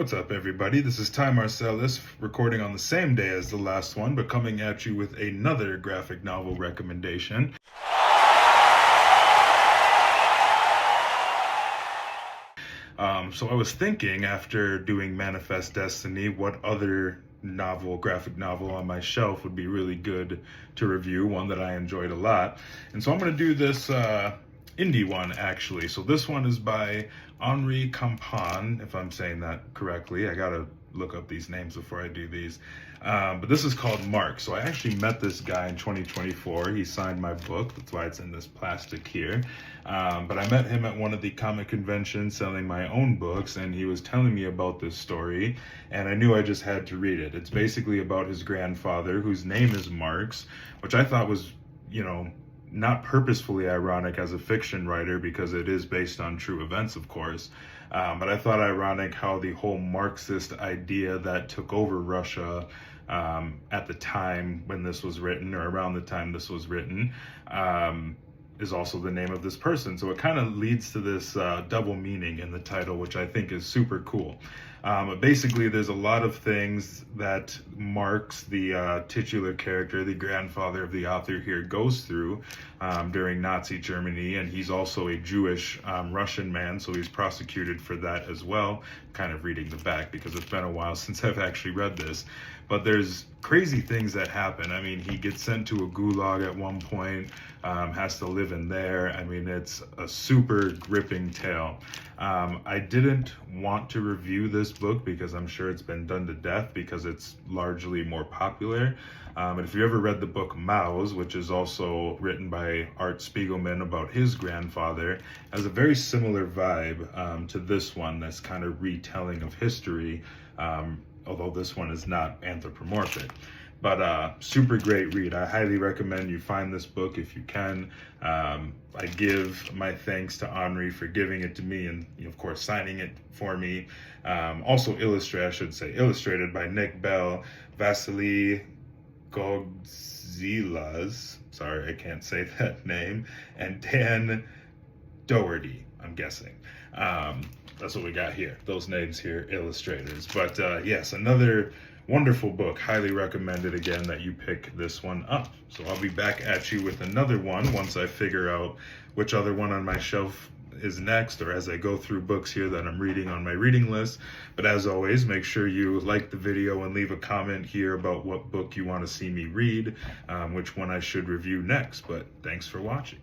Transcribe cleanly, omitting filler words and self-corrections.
What's up, everybody? This is Ty Marcellus, recording on the same day as the last one, but coming at you with another graphic novel recommendation. So I was thinking, after doing Manifest Destiny, what other graphic novel on my shelf would be really good to review, one that I enjoyed a lot. And so I'm going to do this indie one, actually. So this one is by Henri Campan, if I'm saying that correctly. I gotta look up these names before I do these. But this is called Marx. So I actually met this guy in 2024. He signed my book. That's why it's in this plastic here. But I met him at one of the comic conventions selling my own books, and he was telling me about this story, and I knew I just had to read it. It's basically about his grandfather, whose name is Marx, which I thought was, not purposefully ironic as a fiction writer, because it is based on true events, of course. But I thought ironic how the whole Marxist idea that took over Russia at the time when this was written, or around the time this was written, is also the name of this person. So it kind of leads to this double meaning in the title, which I think is super cool. But basically, there's a lot of things that Marx, the titular character, the grandfather of the author here, goes through during Nazi Germany, and he's also a Jewish Russian man, so he's prosecuted for that as well. Kind of reading the back because it's been a while since I've actually read this. But there's crazy things that happen. I mean, he gets sent to a gulag at one point, has to live in there. I mean, it's a super gripping tale. I didn't want to review this book because I'm sure it's been done to death because it's largely more popular. But if you ever read the book Maus, which is also written by Art Spiegelman about his grandfather, has a very similar vibe to this one, that's kind of retelling of history, although this one is not anthropomorphic. But super great read. I highly recommend you find this book if you can. I give my thanks to Henri for giving it to me and, of course, signing it for me. Also illustrated by Nick Bell, Vasily Gogzilas, sorry, I can't say that name, and Dan Doherty, I'm guessing. That's what we got here. Those names here, illustrators. But yes, another wonderful book. Highly recommended again that you pick this one up. So I'll be back at you with another one once I figure out which other one on my shelf is next, or as I go through books here that I'm reading on my reading list. But as always, make sure you like the video and leave a comment here about what book you want to see me read, which one I should review next. But thanks for watching.